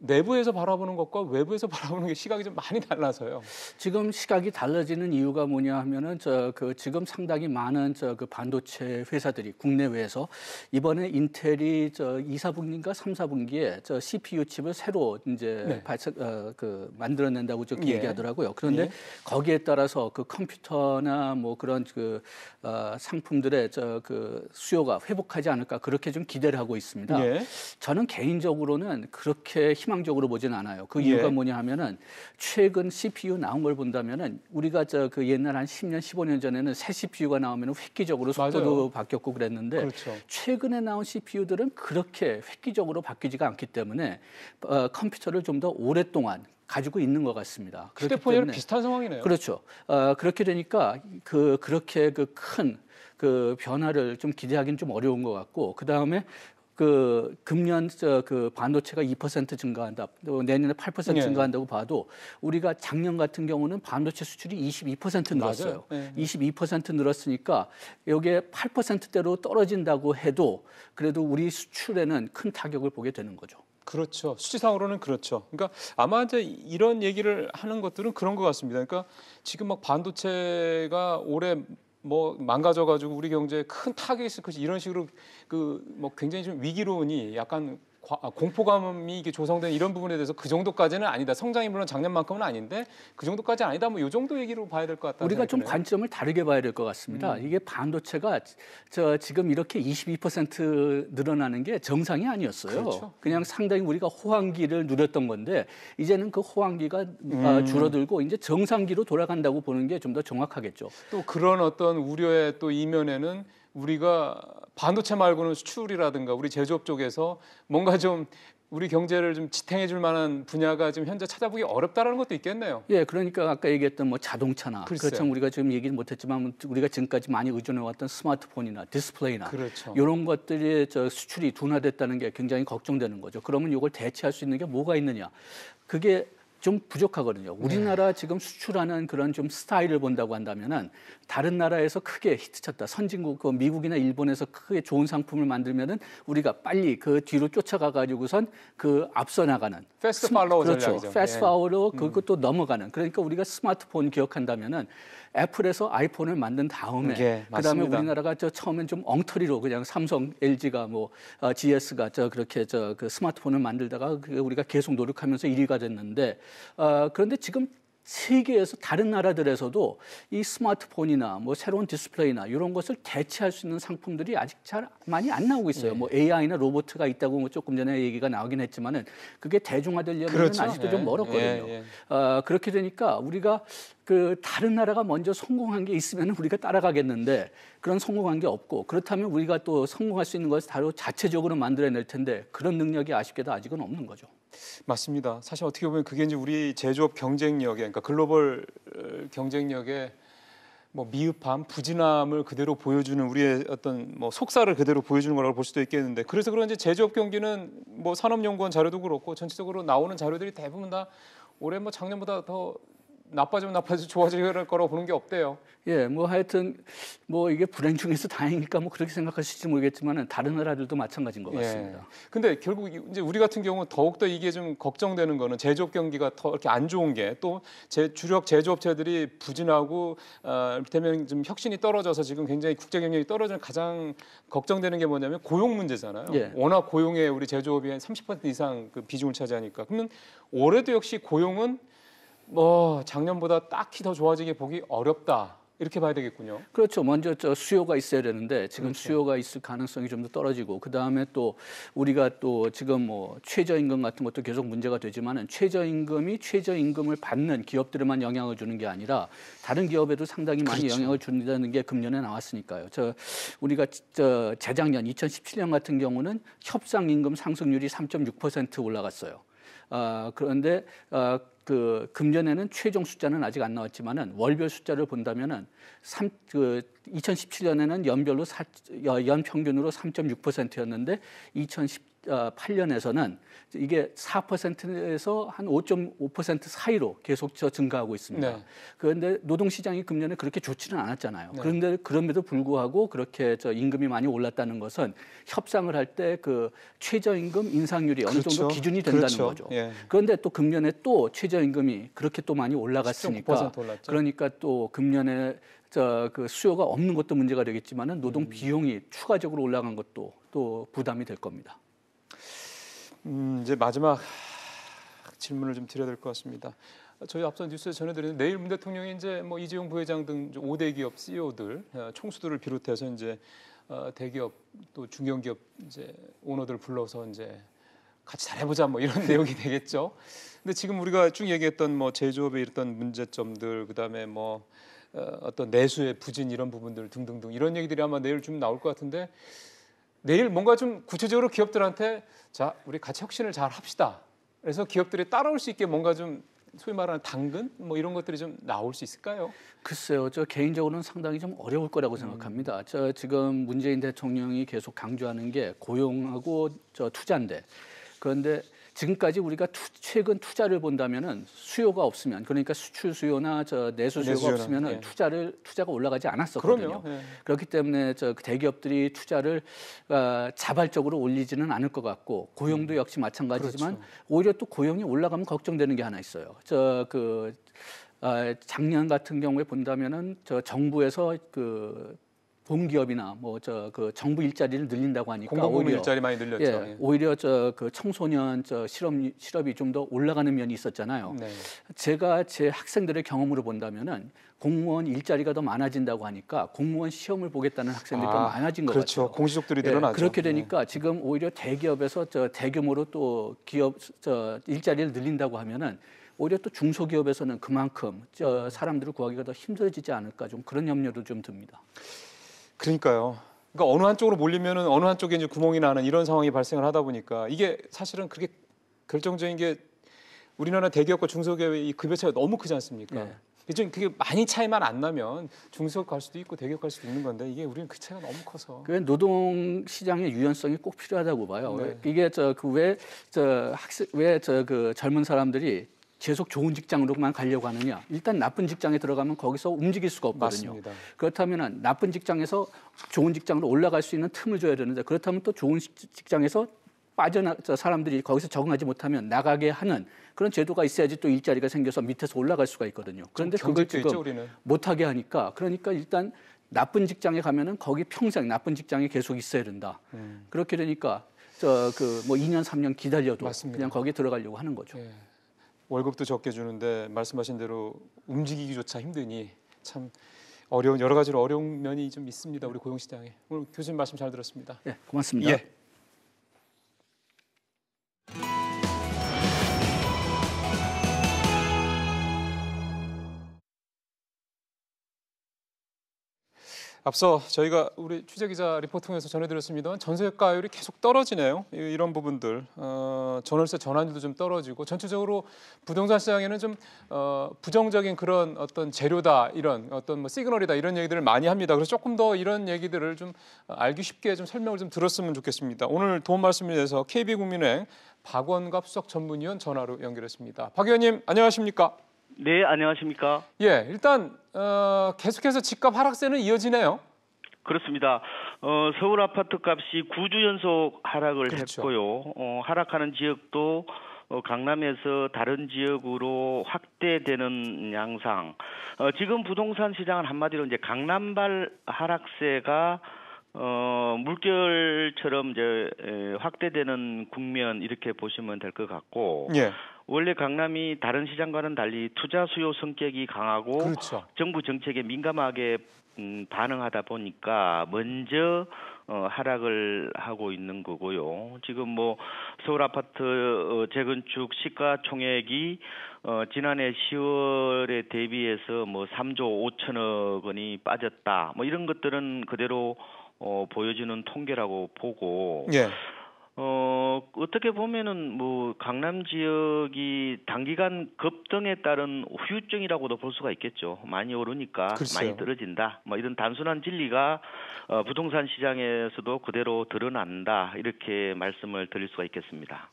내부에서 바라보는 것과 외부에서 바라보는 게 시각이 좀 많이 달라서요. 지금 시각이 달라지는 이유가 뭐냐 하면은 지금 상당히 많은 그 반도체 회사들이 국내외에서 이번에 인텔이 2, 4분기인가 3, 4분기에 CPU 칩을 새로 이제 만들어낸다고 얘기하더라고요. 그런데 거기에 따라서 그 컴퓨터나 뭐 그런 상품들의 그 수요가 회복하지 않을까 그렇게 좀 기대를 하고 있습니다. 저는 개인적으로는 그렇게 희망적으로 보진 않아요. 그 이유가 뭐냐 하면은 최근 CPU 나온 걸 본다면은 우리가 그 옛날 한 10년, 15년 전에는 새 CPU가 나오면 획기적으로 속도도 바뀌었고 그랬는데 최근에 나온 CPU들은 그렇게 획기적으로 바뀌지가 않기 때문에 컴퓨터를 좀 더 오랫동안 가지고 있는 것 같습니다. 휴대폰이랑 비슷한 상황이네요. 그렇죠. 그렇게 되니까 그렇게 큰 변화를 좀 기대하기는 좀 어려운 것 같고 그 다음에 금년 반도체가 2% 증가한다, 또 내년에 8% 증가한다고 봐도 우리가 작년 같은 경우는 반도체 수출이 22% 늘었어요. 22% 늘었으니까 여기에 8%대로 떨어진다고 해도 그래도 우리 수출에는 큰 타격을 보게 되는 거죠. 그렇죠. 수치상으로는 그렇죠. 그러니까 아마 이제 이런 얘기를 하는 것들은 그런 것 같습니다. 그러니까 지금 막 반도체가 올해 뭐 망가져가지고 우리 경제에 큰 타격이 있을 것이 이런 식으로 뭐 굉장히 좀 위기론이 약간 공포감이 이게 조성된 이런 부분에 대해서 그 정도까지는 아니다. 성장이 물론 작년만큼은 아닌데 그 정도까지는 아니다. 뭐 이 정도 얘기로 봐야 될 것 같다. 우리가 좀 관점을 다르게 봐야 될 것 같습니다. 이게 반도체가 지금 이렇게 22% 늘어나는 게 정상이 아니었어요. 그렇죠. 그냥 상당히 우리가 호황기를 누렸던 건데 이제는 그 호황기가 줄어들고 이제 정상기로 돌아간다고 보는 게 좀 더 정확하겠죠. 또 그런 어떤 우려의 또 이면에는 우리가 반도체 말고는 수출이라든가 우리 제조업 쪽에서 뭔가 좀 우리 경제를 좀 지탱해 줄 만한 분야가 지금 현재 찾아보기 어렵다라는 것도 있겠네요. 예, 그러니까 아까 얘기했던 뭐 자동차나 그렇죠. 우리가 지금 얘기는 못했지만 우리가 지금까지 많이 의존해왔던 스마트폰이나 디스플레이나 이런 것들이 수출이 둔화됐다는 게 굉장히 걱정되는 거죠. 그러면 이걸 대체할 수 있는 게 뭐가 있느냐? 그게 좀 부족하거든요. 우리나라 지금 수출하는 그런 좀 스타일을 본다고 한다면은 다른 나라에서 크게 히트쳤다. 선진국, 미국이나 일본에서 크게 좋은 상품을 만들면은 우리가 빨리 그 뒤로 쫓아가 가지고선 앞서 나가는. 패스트 팔로우 전략이죠. 그렇죠. 패스트 팔로우로 그것도 넘어가는. 그러니까 우리가 스마트폰 기억한다면은 애플에서 아이폰을 만든 다음에 그다음에 우리나라가 처음엔 좀 엉터리로 그냥 삼성, LG가 뭐 GS가 그렇게 그 스마트폰을 만들다가 우리가 계속 노력하면서 1위가 됐는데 그런데 지금 세계에서 다른 나라들에서도 이 스마트폰이나 뭐 새로운 디스플레이나 이런 것을 대체할 수 있는 상품들이 아직 잘 많이 안 나오고 있어요. 뭐 AI나 로봇가 있다고 뭐 조금 전에 얘기가 나오긴 했지만은 그게 대중화되려면 아직도 좀 멀었거든요. 그렇게 되니까 우리가 다른 나라가 먼저 성공한 게 있으면 우리가 따라가겠는데 그런 성공한 게 없고 그렇다면 우리가 또 성공할 수 있는 것을 바로 자체적으로 만들어낼 텐데 그런 능력이 아쉽게도 아직은 없는 거죠. 맞습니다. 사실 어떻게 보면 그게 이제 우리 제조업 경쟁력에, 그러니까 글로벌 경쟁력에 뭐 미흡함, 부진함을 그대로 보여주는 우리의 어떤 뭐 속살을 그대로 보여주는 거라고 볼 수도 있겠는데 그래서 그런지 제조업 경기는 뭐 산업연구원 자료도 그렇고 전체적으로 나오는 자료들이 대부분 다 올해 뭐 작년보다 더 나빠지면 좋아질 거라고 보는 게 없대요. 예, 뭐 하여튼 뭐 이게 불행 중에서 다행이니까 뭐 그렇게 생각하실지 모르겠지만은 다른 나라들도 마찬가지인 것 같습니다. 근데 결국 이제 우리 같은 경우 더욱더 이게 좀 걱정되는 거는 제조업 경기가 더 이렇게 안 좋은 게 또 주력 제조업체들이 부진하고 이를테면 좀 혁신이 떨어져서 지금 굉장히 국제 경쟁이 떨어지는 가장 걱정되는 게 뭐냐면 고용 문제잖아요. 워낙 고용에 우리 제조업이 한 30% 이상 그 비중을 차지하니까 그러면 올해도 역시 고용은 뭐 작년보다 딱히 더 좋아지게 보기 어렵다. 이렇게 봐야 되겠군요. 그렇죠. 먼저 수요가 있어야 되는데 지금 수요가 있을 가능성이 좀 더 떨어지고 그다음에 또 우리가 또 지금 뭐 최저임금 같은 것도 계속 문제가 되지만은 최저임금이 최저임금을 받는 기업들에만 영향을 주는 게 아니라 다른 기업에도 상당히 많이 영향을 준다는 게 금년에 나왔으니까요. 우리가 재작년 2017년 같은 경우는 협상임금 상승률이 3.6% 올라갔어요. 그런데 그 금년에는 최종 숫자는 아직 안 나왔지만은 월별 숫자를 본다면은 2017년에는 연별로 연평균으로 3.6%였는데 2018년에서는 이게 4%에서 한 5.5% 사이로 계속 증가하고 있습니다. 네. 그런데 노동시장이 금년에 그렇게 좋지는 않았잖아요. 네. 그런데 그럼에도 불구하고 그렇게 임금이 많이 올랐다는 것은 협상을 할 때 그 최저임금 인상률이 어느 정도 기준이 된다는 거죠. 예. 그런데 또 금년에 또 최저임금이 그렇게 또 많이 올라갔으니까 그러니까 또 금년에 그 수요가 없는 것도 문제가 되겠지만은 노동 비용이 추가적으로 올라간 것도 또 부담이 될 겁니다. 이제 마지막 질문을 좀 드려야 될 것 같습니다. 저희 앞서 뉴스에 전해드린 내일 문 대통령이 이제 뭐 이재용 부회장 등 5대 기업 CEO들, 총수들을 비롯해서 이제 대기업 또 중견기업 이제 오너들 불러서 이제 같이 잘해보자 뭐 이런 내용이 되겠죠. 근데 지금 우리가 쭉 얘기했던 뭐 제조업의 이랬던 문제점들, 그다음에 뭐 어떤 내수의 부진 이런 부분들 등등등 이런 얘기들이 아마 내일 좀 나올 것 같은데. 내일 뭔가 좀 구체적으로 기업들한테 자 우리 같이 혁신을 잘 합시다. 그래서 기업들이 따라올 수 있게 뭔가 좀 소위 말하는 당근 뭐 이런 것들이 좀 나올 수 있을까요? 글쎄요, 저 개인적으로는 상당히 좀 어려울 거라고 생각합니다. 저 지금 문재인 대통령이 계속 강조하는 게 고용하고 저 투자인데 그런데 지금까지 우리가 최근 투자를 본다면은 수요가 없으면 그러니까 수출 수요나 저 내수 수요가 없으면은 예. 투자가 올라가지 않았었거든요. 예. 그렇기 때문에 저 대기업들이 투자를 자발적으로 올리지는 않을 것 같고 고용도 역시 마찬가지지만 그렇죠. 오히려 또 고용이 올라가면 걱정되는 게 하나 있어요. 작년 같은 경우에 본다면은 저 정부에서 공기업이나 뭐 그 정부 일자리를 늘린다고 하니까 공공부문 일자리 많이 늘렸죠. 예, 오히려 그 청소년 실업이 좀 더 올라가는 면이 있었잖아요. 네. 제가 제 학생들의 경험으로 본다면은 공무원 일자리가 더 많아진다고 하니까 공무원 시험을 보겠다는 학생들이 더 많아진 것 그렇죠. 같아요. 공시족들이 늘어나죠. 그렇게 되니까 지금 오히려 대기업에서 대규모로 또 기업 일자리를 늘린다고 하면은 오히려 또 중소기업에서는 그만큼 사람들을 구하기가 더 힘들어지지 않을까 좀 그런 염려도 좀 듭니다. 그러니까요. 그러니까 어느 한쪽으로 몰리면은 어느 한쪽에 이제 구멍이 나는 이런 상황이 발생을 하다 보니까 이게 사실은 그렇게 결정적인 게 우리나라 대기업과 중소기업의 이 급여 차이가 너무 크지 않습니까? 네. 그게 많이 차이만 안 나면 중소기업 갈 수도 있고 대기업 갈 수도 있는 건데 이게 우리는 그 차이가 너무 커서. 그 노동 시장의 유연성이 꼭 필요하다고 봐요. 네. 이게 왜 젊은 사람들이 계속 좋은 직장으로만 가려고 하느냐. 일단 나쁜 직장에 들어가면 거기서 움직일 수가 없거든요. 맞습니다. 그렇다면 나쁜 직장에서 좋은 직장으로 올라갈 수 있는 틈을 줘야 되는데 그렇다면 또 좋은 직장에서 사람들이 거기서 적응하지 못하면 나가게 하는 그런 제도가 있어야지 또 일자리가 생겨서 밑에서 올라갈 수가 있거든요. 그런데 그걸 지금 못하게 하니까 그러니까 일단 나쁜 직장에 가면은 거기 평생 나쁜 직장에 계속 있어야 된다. 그렇게 되니까 뭐 2년 3년 기다려도 맞습니다. 그냥 거기에 들어가려고 하는 거죠. 네. 월급도 적게 주는데 말씀하신 대로 움직이기조차 힘드니 참 여러 가지로 어려운 면이 좀 있습니다. 우리 고용시장에. 오늘 교수님 말씀 잘 들었습니다. 네, 고맙습니다. 예. 앞서 저희가 우리 취재기자 리포트 통해서 전해드렸습니다만 전세가율이 계속 떨어지네요. 이런 부분들 전월세 전환율도 좀 떨어지고 전체적으로 부동산 시장에는 좀 부정적인 그런 어떤 재료다 이런 어떤 뭐 시그널이다 이런 얘기들을 많이 합니다. 그래서 조금 더 이런 얘기들을 좀 알기 쉽게 좀 설명을 좀 들었으면 좋겠습니다. 오늘 도움 말씀을 위해서 KB국민은행 박원갑 수석 전문위원 전화로 연결했습니다. 박 의원님 안녕하십니까? 네, 안녕하십니까? 예, 일단 계속해서 집값 하락세는 이어지네요. 그렇습니다. 서울 아파트 값이 9주 연속 하락을 그렇죠. 했고요. 하락하는 지역도 강남에서 다른 지역으로 확대되는 양상. 지금 부동산 시장은 한마디로 이제 강남발 하락세가 물결처럼 이제 확대되는 국면 이렇게 보시면 될 것 같고. 예. 원래 강남이 다른 시장과는 달리 투자 수요 성격이 강하고 그렇죠. 정부 정책에 민감하게 반응하다 보니까 먼저 하락을 하고 있는 거고요. 지금 뭐 서울 아파트 재건축 시가총액이 지난해 10월에 대비해서 뭐 3조 5천억 원이 빠졌다. 뭐 이런 것들은 그대로 보여주는 통계라고 보고. 예. 어떻게 보면은 뭐 강남 지역이 단기간 급등에 따른 후유증이라고도 볼 수가 있겠죠. 많이 오르니까 글쎄요. 많이 떨어진다. 뭐 이런 단순한 진리가 부동산 시장에서도 그대로 드러난다. 이렇게 말씀을 드릴 수가 있겠습니다.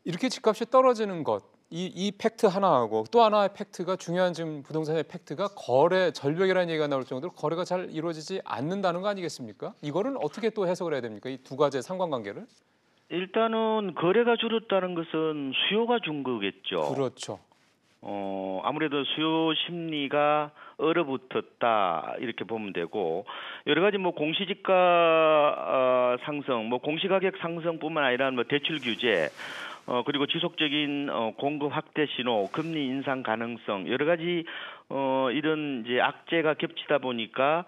이렇게 집값이 떨어지는 것, 이 팩트 하나하고 또 하나의 팩트가 중요한 지금 부동산의 팩트가 거래 절벽이라는 얘기가 나올 정도로 거래가 잘 이루어지지 않는다는 거 아니겠습니까? 이거는 어떻게 또 해석을 해야 됩니까? 이 두 가지의 상관관계를? 일단은 거래가 줄었다는 것은 수요가 준 거겠죠. 그렇죠. 아무래도 수요 심리가 얼어붙었다 이렇게 보면 되고 여러 가지 뭐 공시지가 상승, 뭐 공시가격 상승뿐만 아니라 뭐 대출 규제, 그리고 지속적인 공급 확대 신호, 금리 인상 가능성 여러 가지 이런 이제 악재가 겹치다 보니까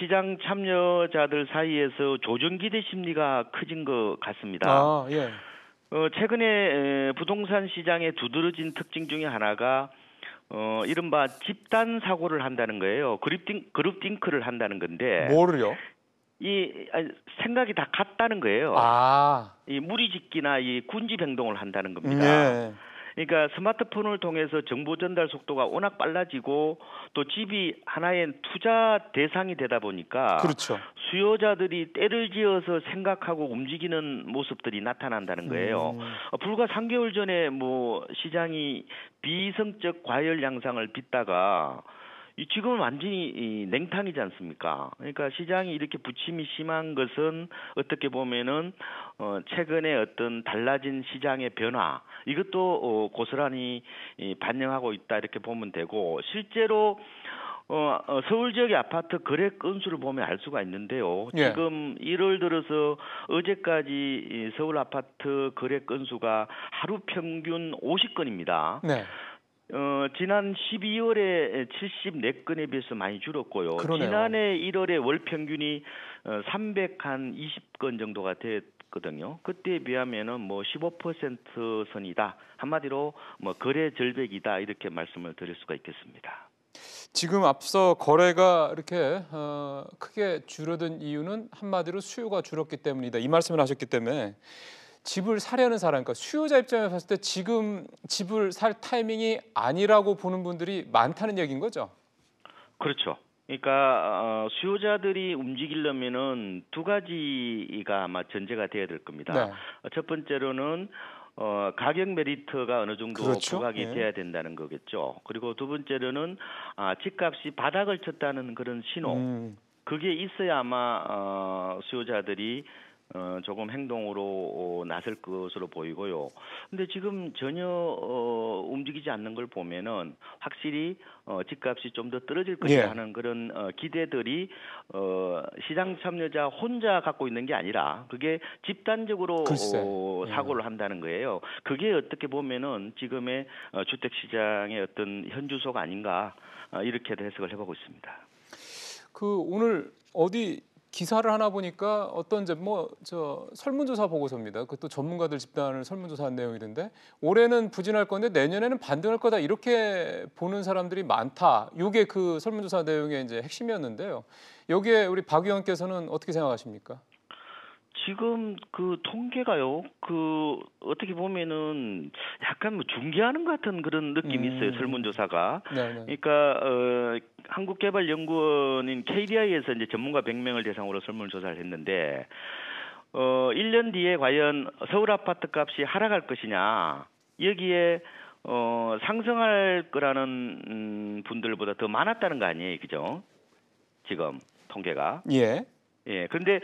시장 참여자들 사이에서 조정 기대 심리가 커진 것 같습니다. 아, 예. 최근에 부동산 시장의 두드러진 특징 중에 하나가 이른바 집단 사고를 한다는 거예요. 그룹띵크를 한다는 건데. 뭐를요? 생각이 다 같다는 거예요. 아. 이 무리짓기나 이 군집 행동을 한다는 겁니다. 예. 그러니까 스마트폰을 통해서 정보 전달 속도가 워낙 빨라지고 또 집이 하나의 투자 대상이 되다 보니까 그렇죠. 수요자들이 때를 지어서 생각하고 움직이는 모습들이 나타난다는 거예요. 불과 3개월 전에 뭐 시장이 비이성적 과열 양상을 빚다가 지금은 완전히 냉탕이지 않습니까? 그러니까 시장이 이렇게 부침이 심한 것은 어떻게 보면은 최근에 어떤 달라진 시장의 변화 이것도 고스란히 반영하고 있다 이렇게 보면 되고 실제로 서울 지역의 아파트 거래 건수를 보면 알 수가 있는데요. 예. 지금 1월 들어서 어제까지 서울 아파트 거래 건수가 하루 평균 50건입니다. 네. 지난 12월에 74건에 비해서 많이 줄었고요. 그러네요. 지난해 1월에 월 평균이 320건 정도가 됐거든요. 그때에 비하면은 뭐 15% 선이다. 한마디로 뭐 거래 절벽이다 이렇게 말씀을 드릴 수가 있겠습니다. 지금 앞서 거래가 이렇게 크게 줄어든 이유는 한마디로 수요가 줄었기 때문이다. 이 말씀을 하셨기 때문에 집을 사려는 사람, 그러니까 수요자 입장에서 봤을 때 지금 집을 살 타이밍이 아니라고 보는 분들이 많다는 얘기인 거죠? 그렇죠. 그러니까 수요자들이 움직이려면은 두 가지가 아마 전제가 돼야 될 겁니다. 네. 첫 번째로는 가격 메리트가 어느 정도 그렇죠. 부각이 네. 돼야 된다는 거겠죠. 그리고 두 번째로는 집값이 바닥을 쳤다는 그런 신호. 그게 있어야 아마 수요자들이 조금 행동으로 나설 것으로 보이고요. 근데 지금 전혀 움직이지 않는 걸 보면은 확실히 집값이 좀 더 떨어질 것이라 하는 그런 기대들이 시장 참여자 혼자 갖고 있는 게 아니라 그게 집단적으로 사고를 한다는 거예요. 그게 어떻게 보면은 지금의 주택 시장의 어떤 현주소가 아닌가 이렇게도 해석을 해보고 있습니다. 오늘 어디 기사를 하나 보니까 어떤 설문조사 보고서입니다. 그것도 전문가들 집단을 설문조사한 내용이던데 올해는 부진할 건데 내년에는 반등할 거다 이렇게 보는 사람들이 많다. 이게 그 설문조사 내용의 이제 핵심이었는데요. 여기에 우리 박 의원께서는 어떻게 생각하십니까? 지금 그 통계가요, 어떻게 보면은 약간 뭐 중계하는 것 같은 그런 느낌이 있어요, 설문조사가. 네네. 그러니까, 한국개발연구원인 KDI에서 이제 전문가 100명을 대상으로 설문조사를 했는데, 1년 뒤에 과연 서울 아파트 값이 하락할 것이냐, 여기에, 상승할 거라는 분들보다 더 많았다는 거 아니에요, 그죠? 지금 통계가. 예. 예, 근데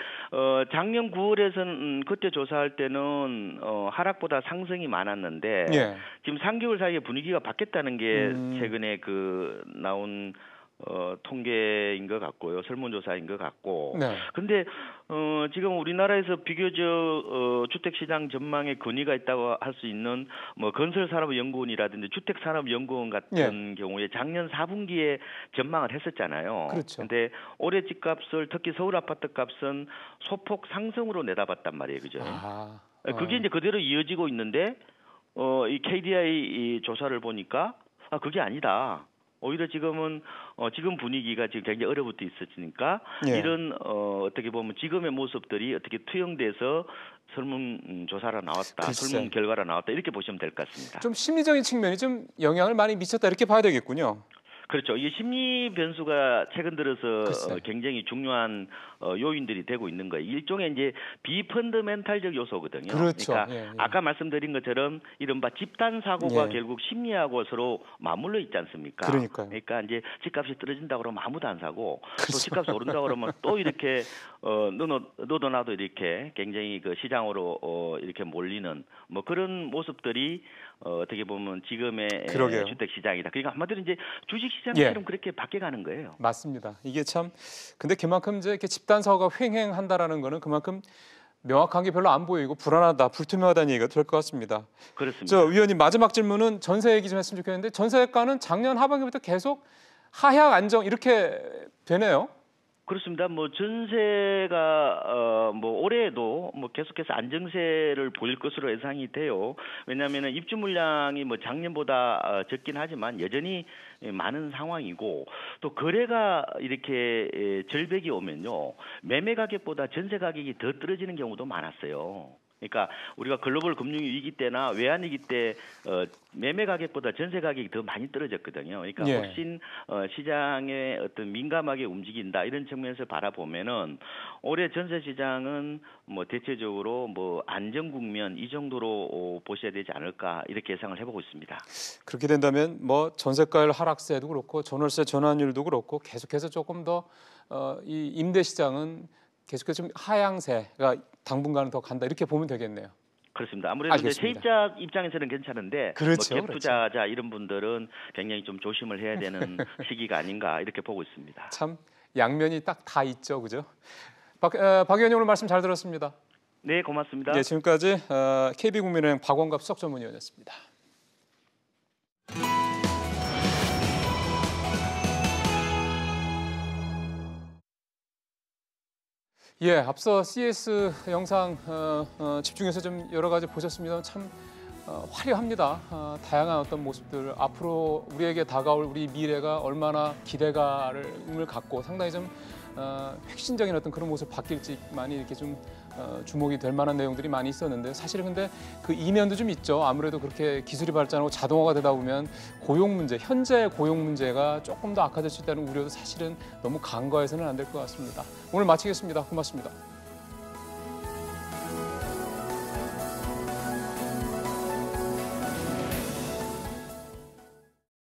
작년 9월에서는 그때 조사할 때는 하락보다 상승이 많았는데 지금 3개월 사이에 분위기가 바뀌었다는 게 최근에 나온 통계인 것 같고요, 설문조사인 것 같고. 네. 근데 지금 우리나라에서 비교적 주택시장 전망에 근위가 있다고 할 수 있는 뭐 건설산업연구원이라든지 주택산업연구원 같은 경우에 작년 4분기에 전망을 했었잖아요. 그렇죠. 근데 올해 집값을 특히 서울 아파트 값은 소폭 상승으로 내다봤단 말이에요, 그죠? 그게 이제 그대로 이어지고 있는데 이 KDI 이 조사를 보니까 그게 아니다. 오히려 지금은 지금 분위기가 지금 굉장히 얼어붙어 있었으니까 예. 이런 어떻게 보면 지금의 모습들이 어떻게 투영돼서 설문조사로 나왔다, 글쎄. 설문 결과로 나왔다 이렇게 보시면 될 것 같습니다. 좀 심리적인 측면이 좀 영향을 많이 미쳤다 이렇게 봐야 되겠군요. 그렇죠. 이게 심리 변수가 최근 들어서 글쎄. 굉장히 중요한 요인들이 되고 있는 거예요. 일종의 이제 비펀더멘탈적 요소거든요. 그렇죠. 그러니까 예, 예. 아까 말씀드린 것처럼 이른바 집단 사고가 예. 결국 심리하고 서로 맞물려 있지 않습니까? 그러니까요. 그러니까 이제 집값이 떨어진다 그러면 아무도 안 사고 그렇죠. 또 집값이 오른다 그러면 또 이렇게 너도 나도 이렇게 굉장히 그 시장으로 이렇게 몰리는 뭐 그런 모습들이 어떻게 보면 지금의 그러게요. 주택 시장이다. 그러니까 한마디로 이제 주식 시장처럼 예. 그렇게 바뀌어가는 거예요. 맞습니다. 이게 참 근데 그만큼 이제 이렇게 집단 사고가 횡행한다라는 거는 그만큼 명확한 게 별로 안 보이고 불안하다, 불투명하다는 얘기가 될 것 같습니다. 그렇습니다. 저 위원님 마지막 질문은 전세 얘기 좀 했으면 좋겠는데 전세가는 작년 하반기부터 계속 하향 안정 이렇게 되네요. 그렇습니다. 뭐 전세가 뭐 올해에도 뭐 계속해서 안정세를 보일 것으로 예상이 돼요. 왜냐하면 입주 물량이 뭐 작년보다 적긴 하지만 여전히 많은 상황이고 또 거래가 이렇게 절벽이 오면요 매매 가격보다 전세 가격이 더 떨어지는 경우도 많았어요. 그러니까 우리가 글로벌 금융 위기 때나 외환 위기 때 매매 가격보다 전세 가격이 더 많이 떨어졌거든요. 그러니까 예. 훨씬 시장에 어떤 민감하게 움직인다 이런 측면에서 바라보면은 올해 전세 시장은 뭐 대체적으로 뭐 안정 국면 이 정도로 보셔야 되지 않을까 이렇게 예상을 해보고 있습니다. 그렇게 된다면 뭐 전세가율 하락세도 그렇고 전월세 전환율도 그렇고 계속해서 조금 더 이 임대 시장은 계속해서 좀 하향세가 당분간은 더 간다 이렇게 보면 되겠네요. 그렇습니다. 아무래도 이제 세입자 입장에서는 괜찮은데 그렇죠, 뭐 갭 투자자 이런 분들은 굉장히 좀 조심을 해야 되는 시기가 아닌가 이렇게 보고 있습니다. 참 양면이 딱 다 있죠, 그죠? 박 의원님 오늘 말씀 잘 들었습니다. 네, 고맙습니다. 네, 지금까지 KB국민은행 박원갑 수석전문위원이었습니다. 예, 앞서 CS 영상 집중해서 좀 여러 가지 보셨습니다. 참 화려합니다. 다양한 어떤 모습들 앞으로 우리에게 다가올 우리 미래가 얼마나 기대감을 갖고 상당히 좀 혁신적인 어떤 그런 모습 바뀔지 많이 이렇게 좀 주목이 될 만한 내용들이 많이 있었는데 사실은 근데 그 이면도 좀 있죠. 아무래도 그렇게 기술이 발전하고 자동화가 되다 보면 고용 문제, 현재 고용 문제가 조금 더 악화될 수 있다는 우려도 사실은 너무 간과해서는 안 될 것 같습니다. 오늘 마치겠습니다. 고맙습니다.